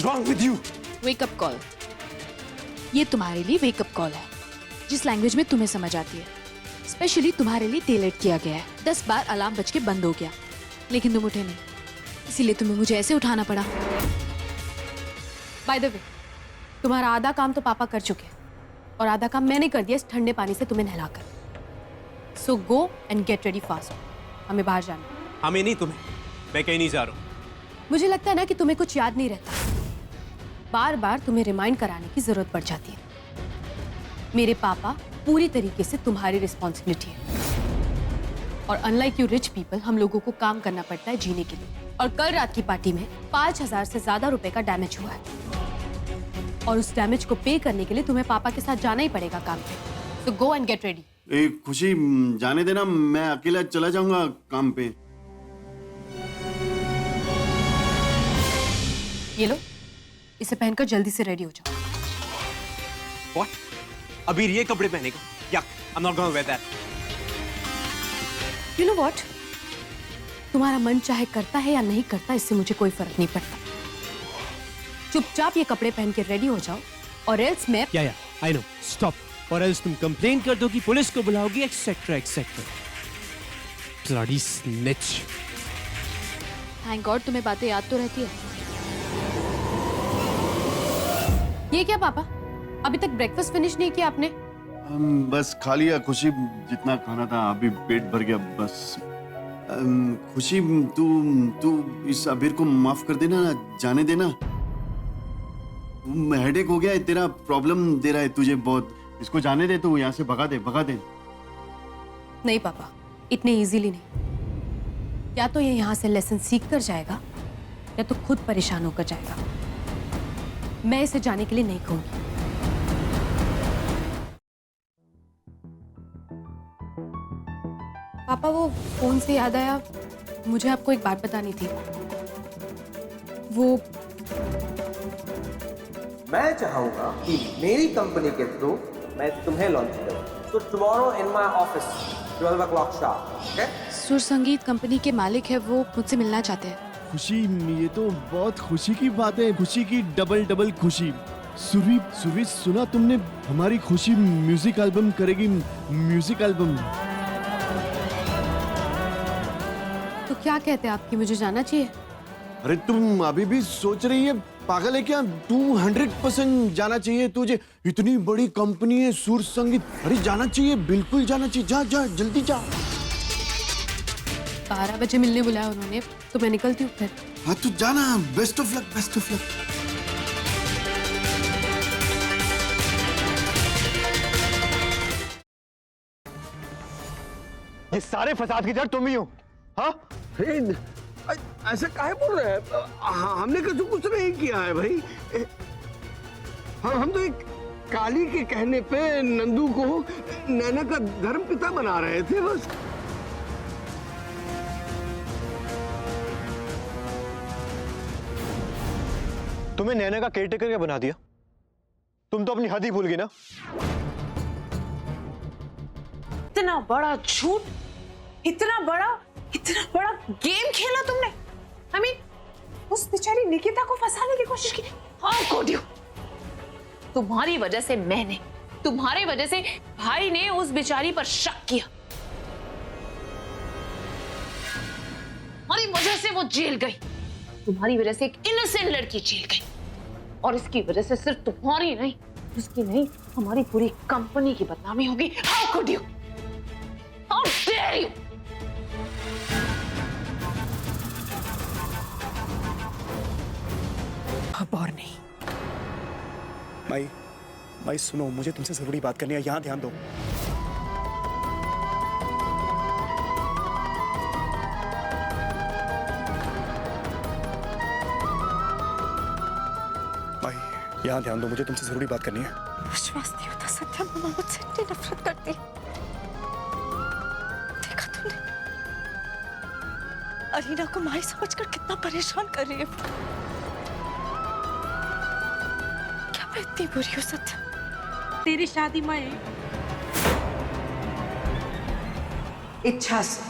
wrong with you? Wake up call. ये तुम्हारे लिए वेकअप कॉल है, जिस लैंग्वेज में तुम्हें समझ आती है। स्पेशली तुम्हारे लिए टेलेट किया गया है। 10 बार अलार्म बज के बंद हो गया, लेकिन तुम उठे नहीं, इसीलिए तुम्हें मुझे ऐसे उठाना पड़ा। बाय द वे, तुम्हारा आधा काम तो पापा कर चुके हैं और आधा काम मैंने कर दिया इस ठंडे पानी से तुम्हें नहलाकर। So go and get ready fast, हमें बाहर जाना है। हमें नहीं, तुम्हें। मैं कहीं नहीं जा रहा हूँ। मुझे लगता है ना कि तुम्हें कुछ याद नहीं रहता, बार बार तुम्हें रिमाइंड कराने की जरूरत पड़ जाती है। मेरे पापा पूरी तरीके से तुम्हारी रिस्पॉन्सिबिलिटी है और अनलाइक यू रिच पीपल, हम लोगों को काम करना पड़ता है जीने के लिए। और कल रात की पार्टी में 5,000 से ज्यादा रुपए का डैमेज हुआ है और उस डैमेज को पे करने के लिए तुम्हें पापा के साथ जाना ही पड़ेगा काम पे। सो गो एंड गेट रेडी। खुशी, जाने देना, मैं अकेला चला जाऊंगा काम पे। ये लो, इसे पहनकर जल्दी से रेडी हो जाओ। What? अभी ये कपड़े पहनेगा? Yuck, I'm not gonna wear that. You know what? तुम्हारा मन चाहे करता है या नहीं करता, इससे मुझे कोई फर्क नहीं पड़ता। चुपचाप ये कपड़े पहन के रेडी हो जाओ और एल्स मैं I know. Stop. और एल्स तुम कंप्लेन कर दोगी, पुलिस को बुलाओगी, etcetera etcetera. Bloody snitch. Thank God तुम्हें बातें याद तो रहती है। ये क्या पापा, अभी तक ब्रेकफास्ट फिनिश नहीं किया आपने? बस खा लिया खुशी, जितना खाना था अभी पेट भर गया बस। खुशी, तू इस अबीर को माफ कर देना, जाने देना। हेडेक हो गया है, तेरा प्रॉब्लम दे रहा है तुझे बहुत। इसको जाने दे, तू यहाँ से भगा दे। नहीं पापा, इतने इजीली नहीं। या तो ये यहाँ से लेसन सीख कर जाएगा या तो खुद परेशान होकर जाएगा। मैं इसे जाने के लिए नहीं कहूंगी। पापा, वो फोन से याद आया, मुझे आपको एक बात बतानी थी। वो मैं चाहूंगा कि मेरी कंपनी के थ्रू मैं तुम्हें लॉन्च करूं। तो tomorrow in my office 12 o'clock sharp, okay? सुर संगीत कंपनी के मालिक है, वो मुझसे मिलना चाहते हैं। खुशी, ये तो बहुत खुशी की बात है। खुशी की डबल खुशी। सुरभि, सुना तुमने, हमारी खुशी म्यूजिक एल्बम करेगी। Music album. तो क्या कहते हैं आपकी, मुझे जाना चाहिए? अरे तुम अभी भी सोच रही है? पागल है क्या? 200% जाना चाहिए तुझे। इतनी बड़ी कंपनी है सुर संगीत। अरे जाना चाहिए, बिल्कुल जाना चाहिए। जा जल्दी जा। 12 बजे मिलने बुलाया उन्होंने, तो मैं निकलती हूँ फिर। हाँ तू जाना। Best of luck, best of luck. ये सारे फसाद की जड़ तुम ही हो, हाँ? ऐसा काहे बोल रहे हैं? हमने कुछ नहीं किया है भाई। हम तो एक काली के कहने पे नंदू को नैना का धर्म पिता बना रहे थे बस। तुम्हें नैना का केयरटेकर क्या बना दिया? तुम तो अपनी हद ही भूल गई ना। इतना बड़ा झूठ, इतना बड़ा गेम खेला तुमने। I mean, उस बेचारी निकिता को फंसाने की कोशिश की। How could you? तुम्हारी वजह से मैंने, तुम्हारी वजह से भाई ने उस बेचारी पर शक किया। तुम्हारी वजह से वो जेल गई। तुम्हारी वजह से एक इनोसेंट लड़की जेल गई और इसकी वजह से सिर्फ तुम्हारी नहीं, उसकी नहीं, हमारी पूरी कंपनी की बदनामी होगी। How could you? How dare you? अब और नहीं। माई सुनो, मुझे तुमसे जरूरी बात करनी है, यहां ध्यान दो। माई, यहां ध्यान दो, मुझे तुमसे जरूरी बात करनी है। विश्वास नहीं होता सत्या, मम्मा मुझसे इतनी नफरत करती है। देखा तुमने अरीना को माई समझकर कितना परेशान कर रही है। क्या मैं इतनी बुरी हूँ सत्या? तेरी शादी में इच्छा से